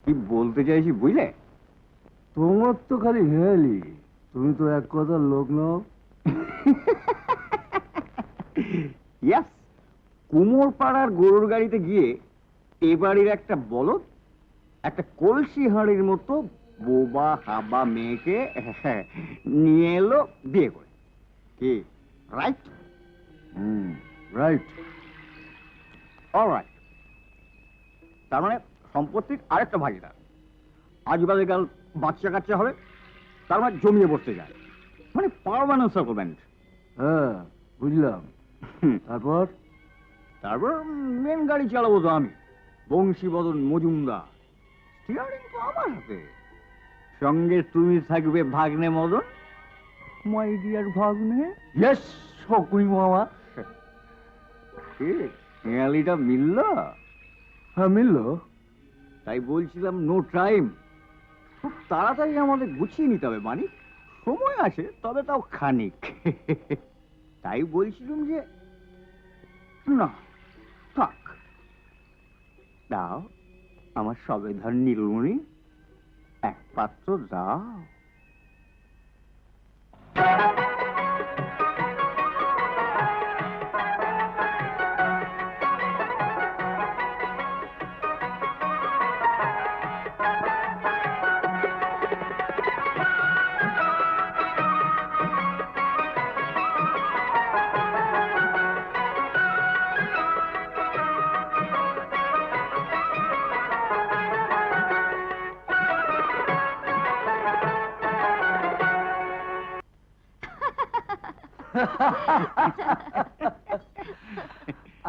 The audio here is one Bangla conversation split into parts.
কি বলতে চাইছি বুঝলে? তোমার তো খালি হেয়ালি, তুমি তো এক কথার লোক নও। ইয়াস, কুমোর পাড়ার গরুর গাড়িতে গিয়ে এ বাড়ির একটা বলদ একটা কলসি হাঁড়ির মতো বোবা হাবা মেয়েকে নিয়ে এলো বিয়ে করে। কি রাইট? রাইট। অলরাইট। তার মানে সম্পত্তির আরেকটা ভাগিদার। আজ বাদে কাল বাচ্চা কাচ্চা হবে, তার মানে জমিয়ে বসতে যায়, মানে পার্মানেন্ট সেটেলমেন্ট। হ্যাঁ বুঝলাম। তারপর? তারপর মেন গাড়ি চালাবো তো আমি, বংশীবদন মজুমদার। স্টিয়ারিং তো আমার হাতে, সঙ্গে তুমি থাকবে ভাগ্নে মদন, মাই ডিয়ার ভাগ্নে। ইয়েস শকুনি মামা। হেয়ালিটা মিলল? হ্যাঁ মিললো। তাই বলছিলাম নো টাইম, খুব তাড়াতাড়ি আমাদের গুছিয়ে নিতে হবে। মানে সময় আছে, তবে তাও খানিক। তাই বলছিলাম যে না থাক, দাও আমার সবেধার নীলমণি, এক পাত্র দাও।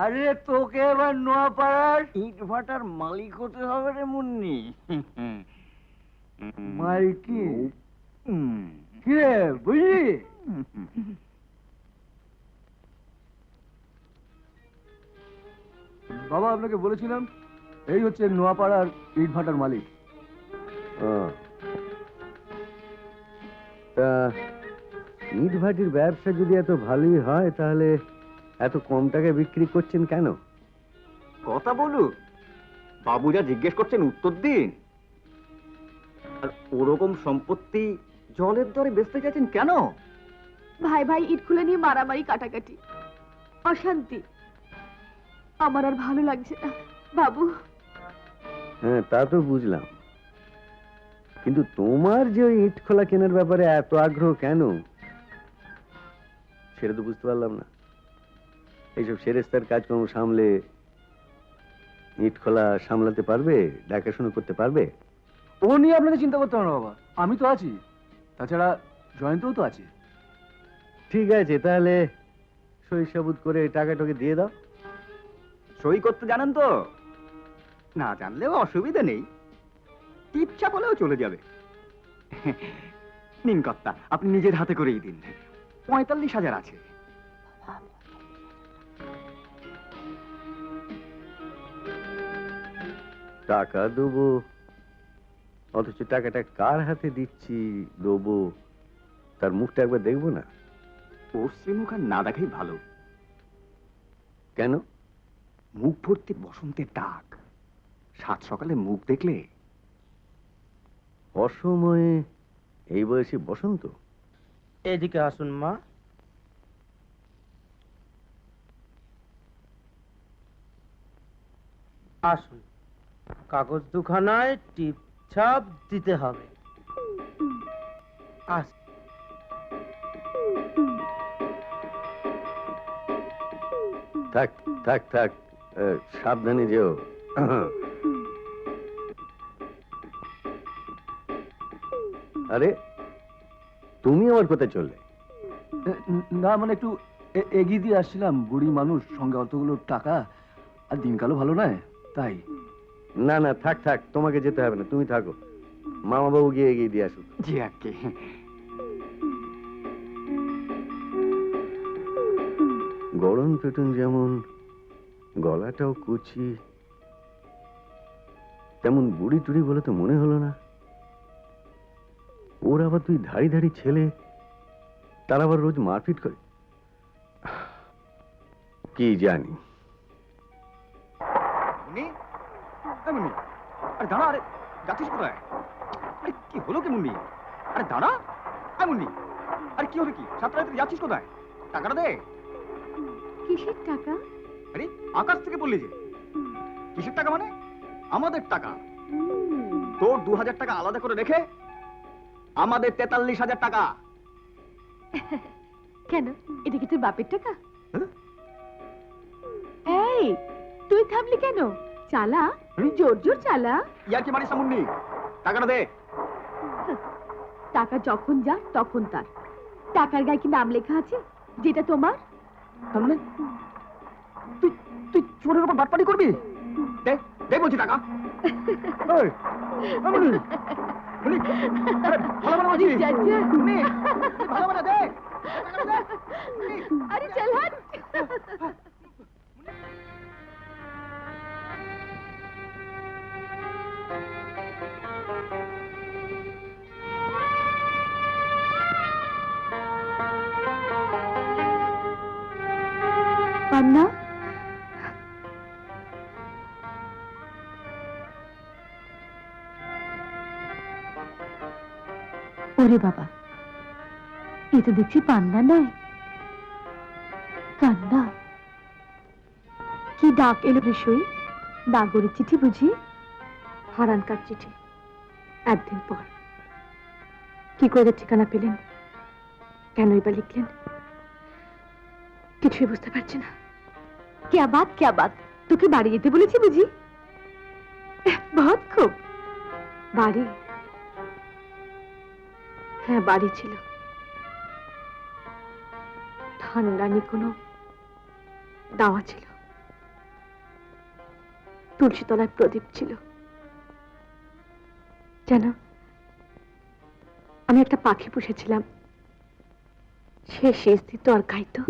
আরে তোকে এবার নোয়াপাড়ার ইট ভাটার মালিক হতে হবে রে মুন্নি। মাইকি কিরে বুঝলি? বাবা আপনাকে বলেছিলাম এই হচ্ছে নোয়াপাড়ার ইট ভাটার মালিক। তা ইট ভাটির ব্যবসা যদি এত ভালোই হয়, তাহলে এত কম টাকায় বিক্রি করছেন কেন? কথা বলুন, বাবু যা জিজ্ঞেস করছেন উত্তর দিন। আর ওরকম সম্পত্তি জলের দরে বেচতে চাইছেন কেন? ভাই ভাই ইট খুলে নিয়ে মারামারি কাটাকাটি, অশান্তি, আমার আর ভালো লাগছে না বাবু। হ্যাঁ তা তো বুঝলাম, কিন্তু তোমার যে ওই ইট খোলা কেনার ব্যাপারে এত আগ্রহ কেন, সেটা তো বুঝতে পারলাম না। এইসব সেরেস্তার কাজকর্ম সামলে ইট খোলা সামলাতে পারবে, দেখাশোনা করতে পারবে? ও নিয়ে আপনাকে চিন্তা করতে হবে না বাবা, আমি তো আছি। তাছাড়া জয়ন্তও তো আছে। ঠিক আছে, তাহলে সই সাবুত করে টাকাটাকে দিয়ে দাও। সই করতে জানেন তো? না জানলেও অসুবিধা নেই, টিপচাপ হলেও চলে যাবে। নিন কর্তা, আপনি নিজের হাতে করেই দিন। 45,000 আছে। টাকা দেবো, অথচ টাকাটা কার হাতে দিচ্ছি দেবো তার মুখটা একবার দেখবো না? পশ্চিম মুখ আর না দেখাই ভালো। কেন? মুখ ভর্তি বসন্তের ডাক, সাত সকালে মুখ দেখলে। অসময়ে এই বয়সে বসন্ত? এদিকে আসুন মা। আসুন, কাগজ দুখানায় টিপ ছাপ দিতে হবে। থাক থাক থাক, সাবধানে যেও। আরে তুমি আমার কোথায় চললে? না মানে একটু এগিয়ে দিয়ে আসছিলাম, বুড়ি মানুষ, সঙ্গে অতগুলো টাকা, আর দিনকালও ভালো নয় তাই। না না থাক থাক, তোমাকে যেতে হবে না, তুমি থাকো। মামা বাবু গিয়ে এগিয়ে দিয়ে আসুক। জি আগে। গরম পেটুন যেমন, গলাটাও কুচি, তেমন বুড়ি টুড়ি বলে তো মনে হলো না। ওর আবার তুই ধাড়ি ধাড়ি ছেলে, তার আবার রোজ মারপিট করে, কি জানি। মুনি, মুনি, আরে দাঁড়া, আরে যাচ্ছিস কোথায়? আরে কি হলো কি মুন্নি? আরে দাঁড়া। আরে মুন্নি, আরে কি হলো কি? সাত রাতে যাচ্ছিস কোথায়? টাকাটা দে। কিসের টাকা? আরে আকাশ থেকে পড়লি যে। কিসের টাকা মানে? আমাদের টাকা। তোর 2000 টাকা আলাদা করে রেখে আমাদের 43,000 টাকা। কেন, এটা কি তোর বাপের টাকা? হ্যাঁ? এই, তুই থামলি কেন? চালা, জোর জোর চালা। ইয়ার কি মানিস না মুন্নি? টাকাটা দে। টাকা যখন যা তখন তার। টাকার গায়ে কি নাম লেখা আছে যেটা তোমার? তার মানে তুই তুই চোরের উপর বাটপাটি করবি? দে, দে বলছি টাকা। এই, মুন্নি, মুন্নি, আরে ভালো ভালো বলছি। আরে যা, যা। মুন্নি, তুই ভালো ভালো দে। টাকাটা দে। মুন্নি, আরে চল হাট। পান্না, ওরে বাবা, এ তো দেখছি পান্না নয়, কান্না। কি ডাক এলো রে সই? নাগরের চিঠি বুঝি? হারানকার চিঠি, একদিন পর। কি করে ঠিকানা পেলেন? কেনই বা লিখলেন? কিছুই বুঝতে পারছি না। क्या बात? তোকে বাড়ি যেতে বলেছি বুঝি? বহুত খুব। বাড়ি? হ্যাঁ, বাড়ি ছিল। ঠান্ডা কোনো দাওয়া ছিল। তুলসী তলায় প্রদীপ ছিল। যেন আমি একটা পাখি পুষেছিলাম, সে শেষ দিত আর গাইতো।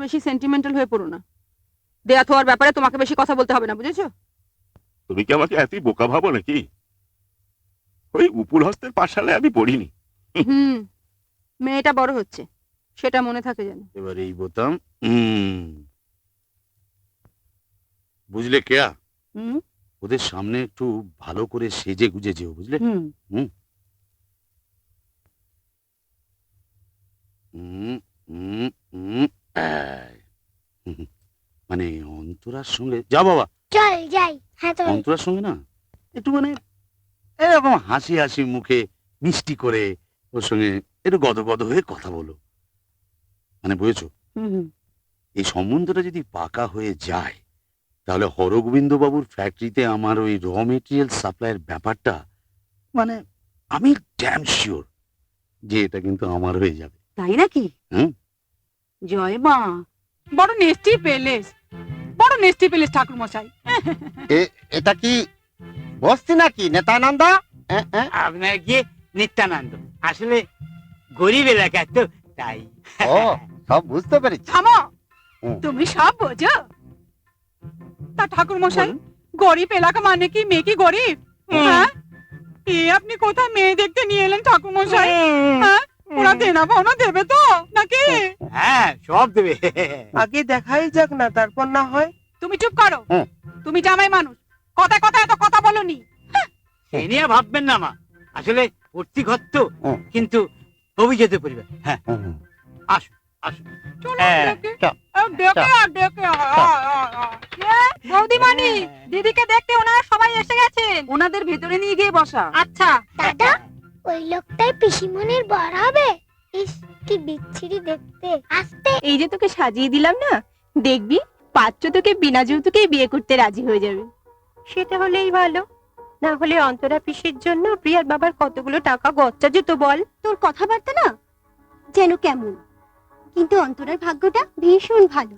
বেশি সেন্টিমেন্টাল হয়ে পড়ো না। দেয়া থোয়ার ব্যাপারে তোমাকে বেশি কথা বলতে হবে না, বুঝেছো? তুমি কি আমাকে এতই বোকা ভাবো নাকি? ওই উপুর হস্তের পাঠশালায় আমি পড়িনি। হুম, মেয়েটা বড় হচ্ছে, সেটা মনে থাকে যেন। এবার এই বোতাম, বুঝলে কেয়া, হুম ওদের সামনে একটু ভালো করে সেজে গুজে যেও, বুঝলে? হুম হুম হুম হুম হুম, এই। হুম, মানে অন্তরার সঙ্গে যা বাবা, চল যাই। হ্যাঁ চল। অন্তরার সঙ্গে না একটু মানে এরকম হাসি হাসি মুখে মিষ্টি করে ওর সঙ্গে একটু গদগদ হয়ে কথা বলো, মানে বুঝেছো? হুম। এই সম্বন্ধটা যদি পাকা হয়ে যায় তাহলে হরগোবিন্দ বাবুর ফ্যাক্টরিতে আমার ওই র মেটেরিয়াল সাপ্লাইয়ের ব্যাপারটা, মানে আমি ড্যাম শিওর যে এটা কিন্তু আমার হয়ে যাবে। তাই নাকি? হুম। জয় মা, বড় নেস্টি পেলেস, বড় নেস্টি পেলেস ঠাকুর মশাই। এটা কি বস্তি নাকি নেতানন্দ? আপনার কি নিত্যানন্দ? আসলে গরিব এলাকা তো, তাই। ও, সব বুঝতে পেরেছি। থামো, হুম। তুমি সব বোঝো? তা ঠাকুর মশাই, গরিব এলাকা মানে কি মেয়ে কি গরিব? হ্যাঁ, এ আপনি কোথায় মেয়ে দেখতে নিয়ে এলেন ঠাকুর মশাই? হ্যাঁ, ওরা দেনা পাওনা দেবে তো নাকি? হ্যাঁ, সব দেবে। আগে দেখাই যাক না, তারপর না হয়। তুমি চুপ করো, হুম। তুমি জামাই মানুষ, কথা কথা এত কথা বলনি। সে নিয়ে ভাববেন না মা, আসলে ভর্তি ঘর তো, হুম। কিন্তু অভিজাত পরিবার। হ্যাঁ, আসুন আসুন। চলো হ্যাঁ, ডেকে, চল, ডেকে আর ডেকে। বৌদিমানি, দিদিকে দেখতে ওনারা সবাই এসে গেছেন, ওনাদের ভেতরে নিয়ে গিয়ে বসা। আচ্ছা। দাদা, ওই লোকটাই পিসিমনির বর হবে। ইস, কি বিচ্ছিরি দেখতে। আসতে। এই যে তোকে সাজিয়ে দিলাম না, দেখবি পাত্র তোকে বিনা যৌতুকেই বিয়ে করতে রাজি হয়ে যাবে। সেটা হলেই ভালো, না হলে অন্তরা পিসির জন্য প্রিয়ার বাবার কতগুলো টাকা গচ্চা যেত বল। তোর কথাবার্তা না যেন কেমন, কিন্তু অন্তরার ভাগ্যটা ভীষণ ভালো।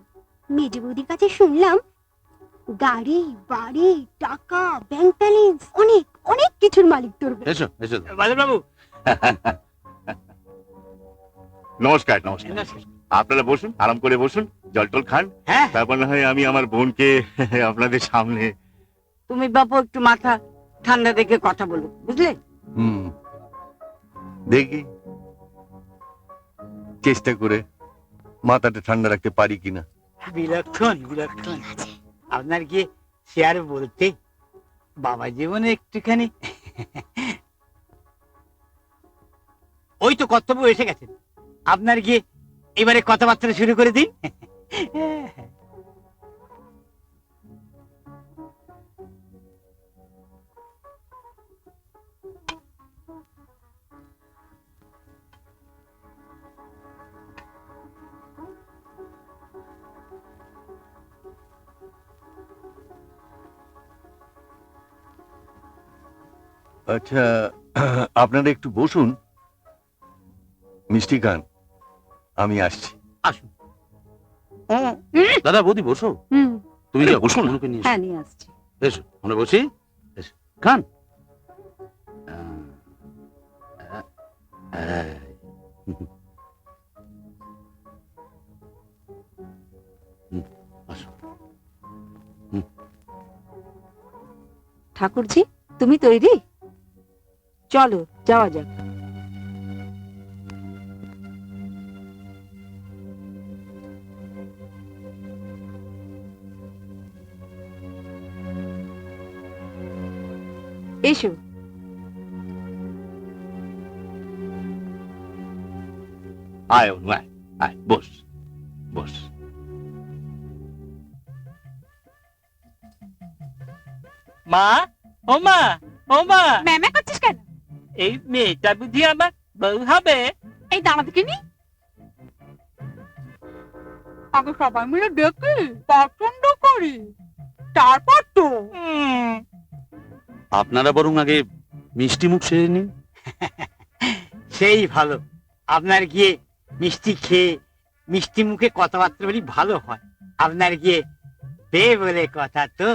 মেজে বৌদির কাছে শুনলাম গাড়ি বাড়ি টাকা ব্যাংক ব্যালেন্স অনেক অনেক কিছুর মালিক তোর বউ। এসো এসো। বাদল বাবু, নমস্কার নমস্কার। আপনারা বসুন, আরাম করে বসুন, জল টল খান, হ্যাঁ, তারপর না হয় আমি আমার বোনকে আপনাদের সামনে। তুমি বাপু একটু মাথা ঠান্ডা দেখে কথা বলো, বুঝলে? দেখি চেষ্টা করে মাথাটা ঠান্ডা রাখতে পারি কিনা। বিলক্ষণ বিলক্ষণ। আপনার কি শেয়ার বলতে বাবা জীবনে একটুখানি ওই তো কর্তব্য এসে গেছেন, আপনার গিয়ে এবারে কথাবার্তা শুরু করে দিন। আচ্ছা, আপনারা একটু বসুন। মিষ্টি খান, আমি আসছি। আসুন। দাদা বৌদি বসো, হুম, তুমি বসো না। নিয়ে এসো। হ্যাঁ, নিয়ে আসছি। এসো, আমরা বসি। এসো, খান। আসো। ঠাকুরজি, তুমি তৈরি? চলো যাওয়া যাক। এসো। আয় অনু, আয় আয়, বস বস। মা, ও মা, ও মা, ম্যামে করছিস কেন? এই মেয়েটা বুঝি আমার বউ হবে? এই দাঁড়াতে কি নি? আগে সবাই মিলে দেখি, পছন্দ করি, তারপর তো। আপনারা বরং আগে মিষ্টি মুখ সেরে নিন। সেই ভালো, আপনার গিয়ে মিষ্টি খেয়ে মিষ্টি মুখে কথাবার্তা বলি ভালো হয়। আপনার গিয়ে বে বলে কথা তো।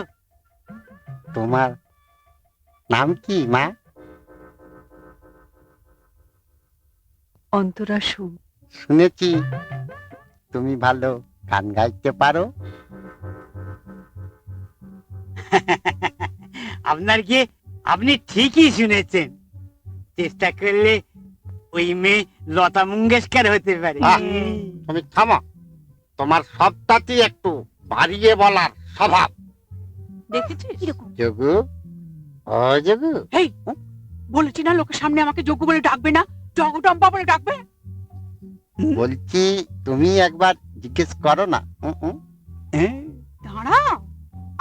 তোমার নাম কি মা? অন্তরা সুম। শুনেছি তুমি ভালো গান গাইতে পারো? আপনার কি, আপনি ঠিকই শুনেছেন, চেষ্টা করলে ওই মেয়ে লতা মঙ্গেশকর হতে পারে। তুমি থামো, তোমার সবটাতেই একটু বাড়িয়ে বলার স্বভাব। দেখেছিস? যোগু, ও যোগু, এই বলেছি না লোকের সামনে আমাকে যোগ্য বলে ডাকবে না, জগটম্পা বলে ডাকবে। বলছি তুমি একবার জিজ্ঞেস করো না। দাঁড়া,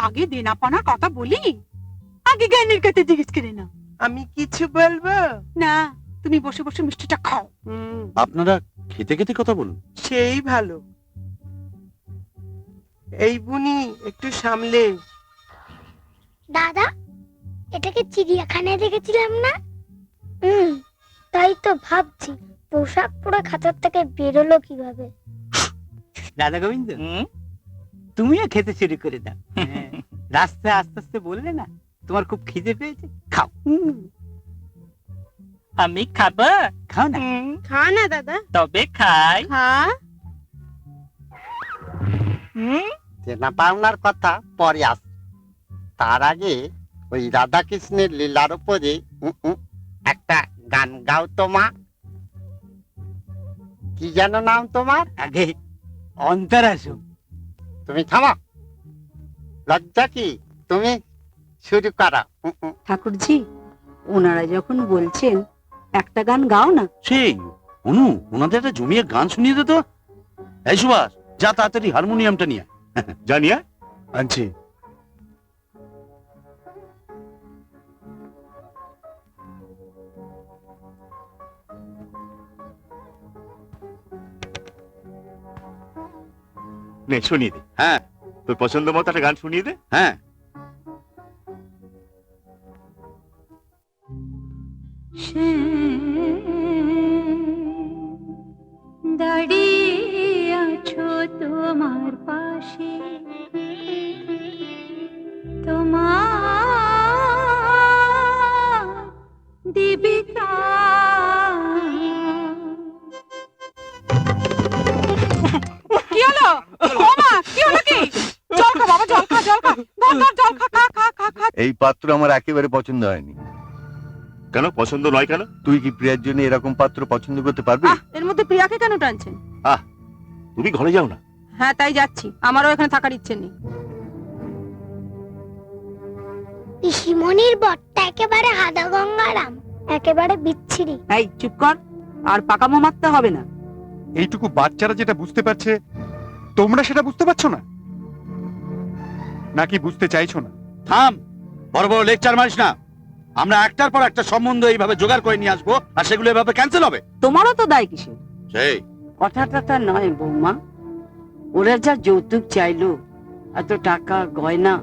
আগে দেনা পানার কথা বলি, আগে জ্ঞানের কাছে জিজ্ঞেস করে না। আমি কিছু বলবো না, তুমি বসে বসে মিষ্টিটা খাও। আপনারা খেতে খেতে কথা বলুন। সেই ভালো। এই বুনি একটু সামলে। দাদা, এটাকে চিড়িয়াখানায় দেখেছিলাম না? তাই তো ভাবছি পোশাক পরে খাঁচার থেকে বেরোলো কিভাবে। রাধা গোবিন্দ, তুমিও খেতে শুরু করে দাও। রাস্তায় আস্তে আস্তে বললে না তোমার খুব খিদে পেয়েছে, খাও। আমি খাবো? খাও না। খা না দাদা। তবে খাই। খা। চেনা পাওনার কথা পরে আস, তার আগে ওই রাধা কৃষ্ণের লীলার উপরে একটা গান গাও তো মা। কি যেন নাম তোমার? আগে অন্তরাসম। তুমি থামো, লজ্জা কি? তুমি শুরু করো। ঠাকুরজি, ওনারা যখন বলছেন একটা গান গাও না। সেই অনু, ওনাদের একটা জমিয়ে গান শুনিয়ে দে তো। এই সুভাষ, যা তাড়াতাড়ি হারমোনিয়ামটা নিয়ে জানিয়া আনছি। নে শুনিয়ে দে। হ্যাঁ, তোর পছন্দ মতো একটা গান শুনিয়ে দে। হ্যাঁ। দাঁড়িয়ে আছো তোমার পাশে, তোমার দিবিকা। কি হলো? ও মা, কি হলো কি? জল খা বাবা, জল খা, জল খা। ধর ধর, জল খা, খা খা খা খা। এই পাত্র আমার একেবারে পছন্দ হয়নি। কেন পছন্দ নয় কেন? তুই কি প্রিয়ার জন্য এরকম পাত্র পছন্দ করতে পারবি? এর মধ্যে প্রিয়াকে কেন টানছেন? তুমি ঘরে যাও না। হ্যাঁ তাই যাচ্ছি, আমারও এখানে থাকার ইচ্ছে নেই। পিসিমণির বরটা একেবারে হাদা গঙ্গারাম, একেবারে বিচ্ছিরি। এই চুপ কর, আর পাকামো মারতে হবে না। এইটুকু বাচ্চারা যেটা বুঝতে পারছে তোমরা সেটা বুঝতে পারছো না, নাকি বুঝতে চাইছো না? থাম, বড় বড় লেকচার মারিস না। আমরা একটার পর একটা সম্বন্ধ এইভাবে জোগাড় করে নিয়ে আসবো, আর সেগুলো এভাবে ক্যান্সেল হবে। তোমারও তো দায় কিসের? সেই কথাটা তা নয় বৌমা, ওরা যা যৌতুক চাইলো, এত টাকা গয়না,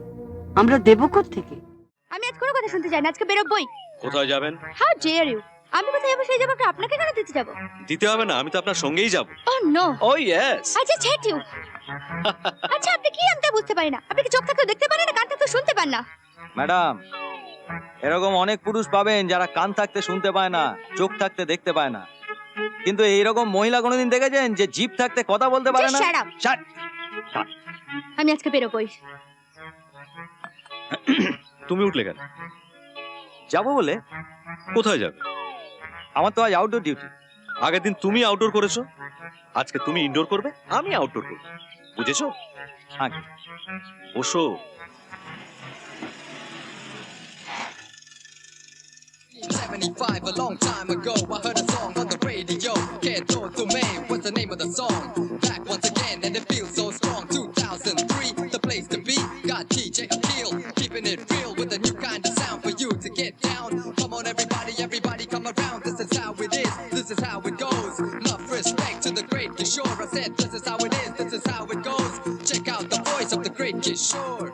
আমরা দেবো কোত্থেকে? আমি আজ কোনো কথা শুনতে চাই না, আজকে বেরোবই। কোথায় যাবেন? How dare you! আমি কোথায় যাবো সেই জবাবটা আপনাকে কেন দিতে যাবো? দিতে হবে না, আমি তো আপনার সঙ্গেই যাব। Oh no! Oh yes. আচ্ছা ছেট ইউ। আচ্ছা আপনি কি আনতে বুঝতে পারি না, আপনি কি চোখ থাকতেও দেখতে পারেন না, কান থাকতেও শুনতে পান না? ম্যাডাম, এরকম অনেক পুরুষ পাবেন যারা কান থাকতে শুনতে পায় না, চোখ থাকতে দেখতে পায় না, কিন্তু এইরকম মহিলা কোনোদিন দেখেছেন যে জিভ থাকতে কথা বলতে পারে না? Just shut up! Shut! আমি আজকে বেরোবই। তুমি উঠলে কেন? যাবো বলে? কোথায় যাবে? আমার তো আজ আউটডোর ডিউটি। আগের দিন তুমি আউটডোর করেছো, আজকে তুমি ইনডোর করবে, আমি আউটডোর করবো, বুঝেছো? আগে বসো। A long time ago, I heard a song on the radio. Can't throw to me. What's the name of the song? Back once again, and it feels so strong. 2003, the place to be. Got DJ Akil, keeping it real with a new kind of sound for you to get down. Come on, everybody, everybody, come around. This is how it is. This is how it goes. Enough respect to the great Kishore. I said, this is how it is. This is how it goes. Check out the voice of the great Kishore.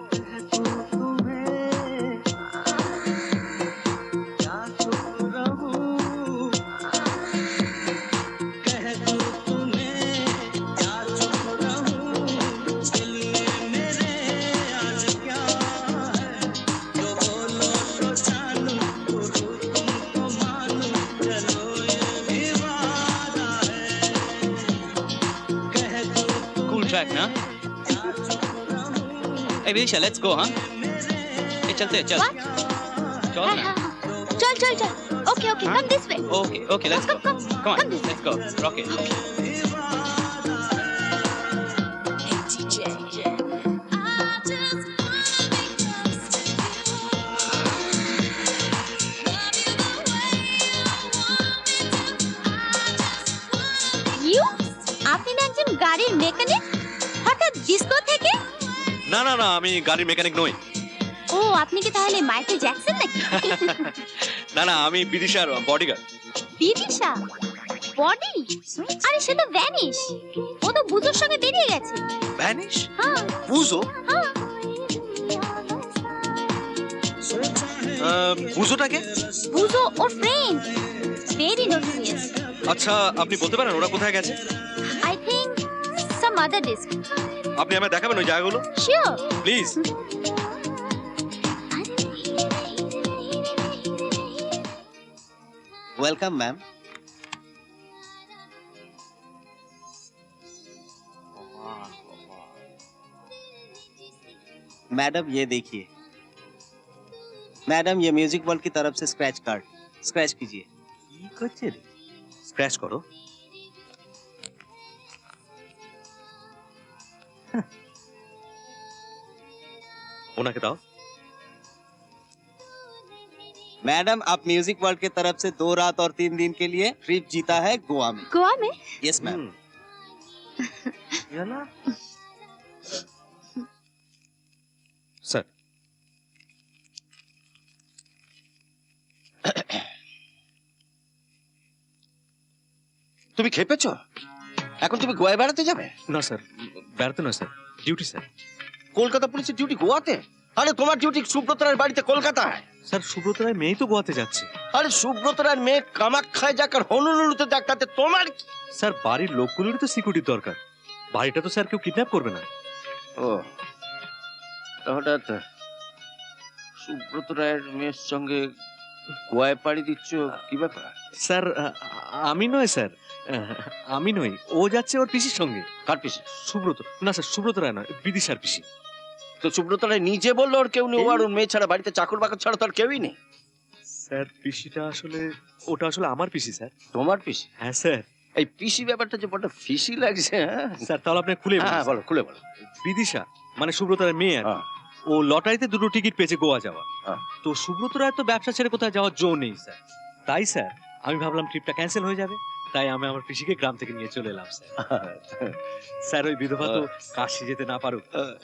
এই বিদিশা লেটস গো হ্যাঁ এই চলতে চল চল না চল চল চল okay okay come this way okay okay let's go come on let's go rocket you আপনি না একজন গাড়ির মেকানিক হঠাৎ ডিস্কো থেকে না না না আমি গাড়ির মেকানিক নই ও আপনি কি তাহলে মাইকেল জ্যাকসন নাকি না না আমি বিদিশার বডিগার্ড বিদিশা বডি আরে সে তো ভ্যানিশ ও তো বুজোর সঙ্গে বেরিয়ে গেছে ভ্যানিশ হ্যাঁ বুঝো হ্যাঁ বুঝোটাকে বুজো ওর ফ্রেন্ড ভেরি নোটোরিয়াস আচ্ছা আপনি বলতে পারেন ওরা কোথায় গেছে I think some other disc আপনি আমায় দেখাবেন ওই জায়গাগুলো sure please welcome ma'am madam ये देखिए मैडम ये म्यूजिक वर्ल्ड की तरफ से स्क्रैच कार्ड स्क्रैच कीजिए কি করছে রে স্ক্র্যাচ করো ওনাকে দাও मैडम आप म्यूजिक वर्ल्ड की तरफ से 2 रात और 3 दिन के लिए ट्रिप जीता है गोवा में গোয়া মে यस मैम স্যার তুমি খেপেছো? এখন তুমি গোয়ায় বেড়াতে যাবে? না স্যার বেড়াতে নয় স্যার ডিউটি স্যার কলকাতা পুলিশের ডিউটি গোয়াতে? আরে তোমার ডিউটি সুব্রত রায়ের বাড়িতে কলকাতায়। স্যার সুব্রত রায় মেয়েই তো গোয়াতে যাচ্ছে আরে সুব্রত রায়ের মেয়ে কামাখ্যায় যাক আর হনুলুলুতে যাক তাতে তোমার কি? স্যার বাড়ির লোকগুলোরই তো সিকিউরিটির দরকার বাড়িটা তো স্যার কেউ কিডন্যাপ করবে না ও হঠাৎ সুব্রত রায়ের মেয়ের সঙ্গে গোয়ায় পাড়ি দিচ্ছ কি ব্যাপার? স্যার আমি নয় স্যার আমি নই ও যাচ্ছে ওর পিসির সঙ্গে কার পিসি? সুব্রত না স্যার সুব্রত রায় নয় বিদিশার পিসি তো সুব্রত রায় নিজে বললো ওর কেউ নেই, ও আর ওর মেয়ে ছাড়া বাড়িতে চাকর বাকর ছাড়া তো আর কেউই নেই। স্যার পিসিটা আসলে ওটা আসলে আমার পিসি স্যার তোমার পিসি? হ্যাঁ স্যার এই পিসি ব্যাপারটা যে বড় ফিসি লাগছে। হ্যাঁ স্যার তাহলে আপনি খুলে বলুন। হ্যাঁ বলো, খুলে বলো। বিদিশা মানে সুব্রত রায়ের মেয়ে আর কি। হ্যাঁ। ও লটারিতে 2টো টিকিট পেয়েছে গোয়া যাওয়া হ্যাঁ। তো সুব্রত রায় তো ব্যবসা ছেড়ে কোথায় যাওয়ার জো নেই স্যার তাই স্যার আমি ভাবলাম ট্রিপটা ক্যান্সেল হয়ে যাবে তাই আমি আমার পিসিকে গ্রাম থেকে নিয়ে চলে এলাম স্যার স্যার ওই বিধবা তো কাশি যেতে না পারুক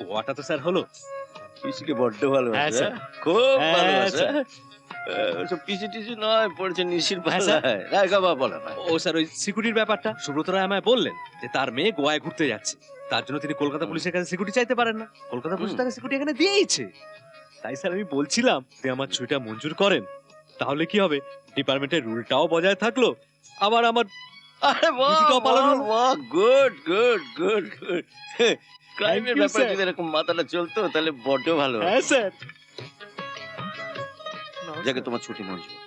গোয়াটা তো স্যার হলো পিসিকে বড্ড হ্যাঁ, ভালোবাসে, স্যার। খুব হ্যাঁ, ভালোবাসে। স্যার। ওসব পিসি টিসি নয়, পড়েছে নিশির হ্যাঁ, স্যার। পাল্লায়। রায় বাবা বলো না। ও স্যার ওই সিকিউরিটির ব্যাপারটা সুব্রত রায় আমায় বললেন যে তার মেয়ে গোয়ায় ঘুরতে যাচ্ছে তার জন্য তিনি কলকাতা পুলিশের কাছে সিকিউরিটি চাইতে পারেন না কলকাতা পুলিশ তাকে সিকিউরিটি এখানে দিয়েছে তাই স্যার আমি বলছিলাম যে আমার ছুটিটা মঞ্জুর করেন তাহলে কি হবে ডিপার্টমেন্টের রুলটাও বজায় থাকলো আবার আমার আরে বাহ ডিউটিটাও পালন হলো। বাহ, গুড গুড গুড গুড। ক্রাইমের you, ব্যাপারে sir. যদি এরকম মাথাটা চলতো তাহলে বড্ড ভালো হতো। হ্যাঁ স্যার যাকে তোমার ছুটি মঞ্জুর,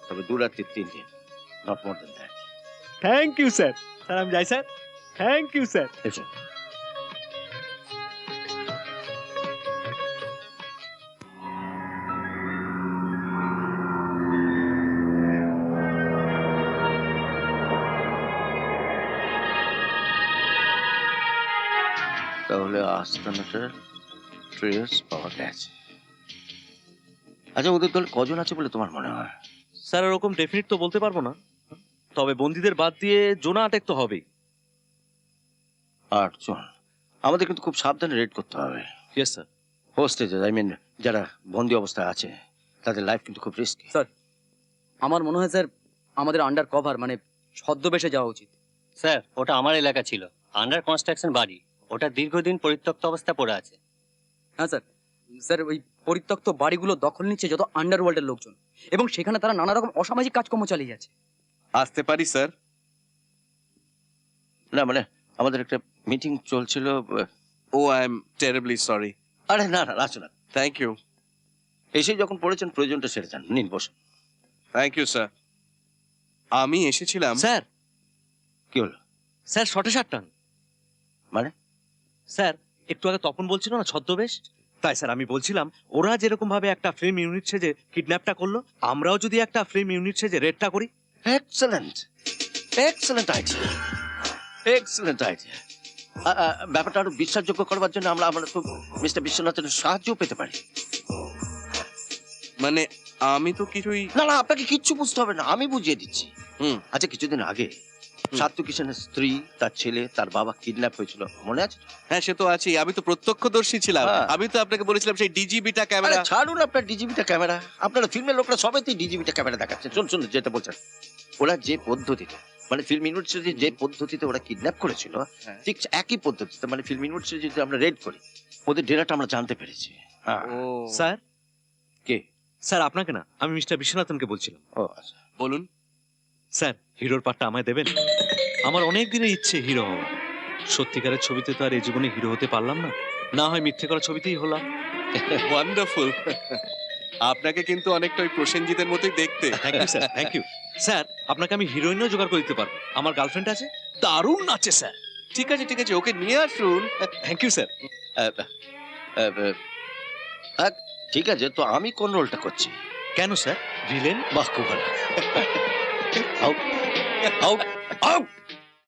তবে 2 রাত্রি 3 দিন, not more than that. Thank you sir sir আমি যাই স্যার থ্যাংক ইউ স্যার এসো। তাহলে আস্তানাটার ট্রেস পাওয়া গেছে। আচ্ছা ওদের দলে কজন আছে বলে তোমার মনে হয়? স্যার এরকম ডেফিনিট তো বলতে পারবো না তবে বন্দীদের বাদ দিয়ে জোনা আটেক তো হবেই 8 জন। আমাদের কিন্তু খুব সাবধানে রেড করতে হবে। Yes sir hostage I mean যারা বন্দি অবস্থায় আছে তাদের লাইফ কিন্তু খুব রিস্কি। স্যার আমার মনে হয় স্যার আমাদের আন্ডার কভার মানে ছদ্মবেশে যাওয়া উচিত। স্যার ওটা আমার এলাকা ছিল আন্ডার কনস্ট্রাকশন বাড়ি ওটা দীর্ঘদিন পরিত্যক্ত অবস্থা পড়ে আছে হ্যাঁ স্যার স্যার ওই পরিত্যক্ত বাড়িগুলো দখল নিচ্ছে যত আন্ডারওয়ার্ল্ডের লোকজন এবং সেখানে তারা নানা রকম অসামাজিক কাজকর্ম চালিয়ে যাচ্ছে। আসতে পারি স্যার? না মানে আমাদের একটা মিটিং চলছিল। ও আই এম টেরিবলি সরি। আরে না না আসো না, থ্যাংক ইউ। এসে যখন পড়েছেন প্রয়োজনটা সেরে যান। নিন বসুন। Thank you sir. আমি এসেছিলাম। স্যার কি হলো? স্যার শর্টে শার্ট টান মানে? স্যার একটু আগে তপন বলছিল না ছদ্মবেশ তাই স্যার আমি বলছিলাম ওরা যেরকম ভাবে একটা ফিল্ম ইউনিট সেজে কিডন্যাপটা করলো, আমরাও যদি একটা ফিল্ম ইউনিট সেজে রেডটা করি। Excellent, excellent idea, excellent idea. ব্যাপারটা আরো বিশ্বাসযোগ্য করবার জন্য আমরা তো মিস্টার বিশ্বনাথের সাহায্য পেতে পারি। মানে আমি তো কিছুই না না, আপনাকে কিচ্ছু বুঝতে হবে না, আমি বুঝিয়ে দিচ্ছি। আচ্ছা, কিছুদিন আগে সাত্তু কিষানের স্ত্রী, তার ছেলে, তার বাবা কিডন্যাপ হয়েছিল, মনে আছে? হ্যাঁ সে তো আছেই, আমি তো প্রত্যক্ষদর্শী ছিলাম। হ্যাঁ। আমি তো আপনাকে বলেছিলাম সেই ডিজিবিটা ক্যামেরা। আরে ছাড়ুন আপনার ডিজিবিটা ক্যামেরা, আপনারা ফিল্মের লোকরা সবাইতেই ডিজিবিটা ক্যামেরা দেখাচ্ছেন। শুনুন যেটা বলছেন, ওরা যে পদ্ধতিতে মানে ফিল্ম ইউনিভার্সিটি যে পদ্ধতিতে ওরা কিডন্যাপ করেছিল, ঠিক একই পদ্ধতিতে মানে ফিল্ম ইউনিভার্সিটি যদি আমরা রেড করি, ওদের ডেরাটা আমরা জানতে পেরেছি। স্যার কে? স্যার আপনাকে না, আমি মিস্টার বিশ্বনাথনকে বলছিলাম। ও আচ্ছা, বলুন। স্যার হিরোর পার্টটা আমায় দেবেন? আমার অনেক দিনের ইচ্ছে হিরো হওয়া। সত্যিকারের ছবিতে তো আর এই জীবনে হিরো হতে পারলাম না, না হয় মিথ্যে করা ছবিতেই হলাম। ওয়ান্ডারফুল। আপনাকে কিন্তু অনেকটা ওই প্রসেনজিতের মতোই দেখতে। Thank you sir, thank you sir. আপনাকে আমি হিরোইনও জোগাড় করে দিতে পারবো, আমার গার্লফ্রেন্ড আছে, দারুণ নাচে স্যার। ঠিক আছে ঠিক আছে, ওকে নিয়ে আসুন। Thank you sir. ঠিক আছে, তো আমি কোন রোলটা করছি? কেন স্যার? ভিলেন? বাহ, খুব ভালো। Out, out, out.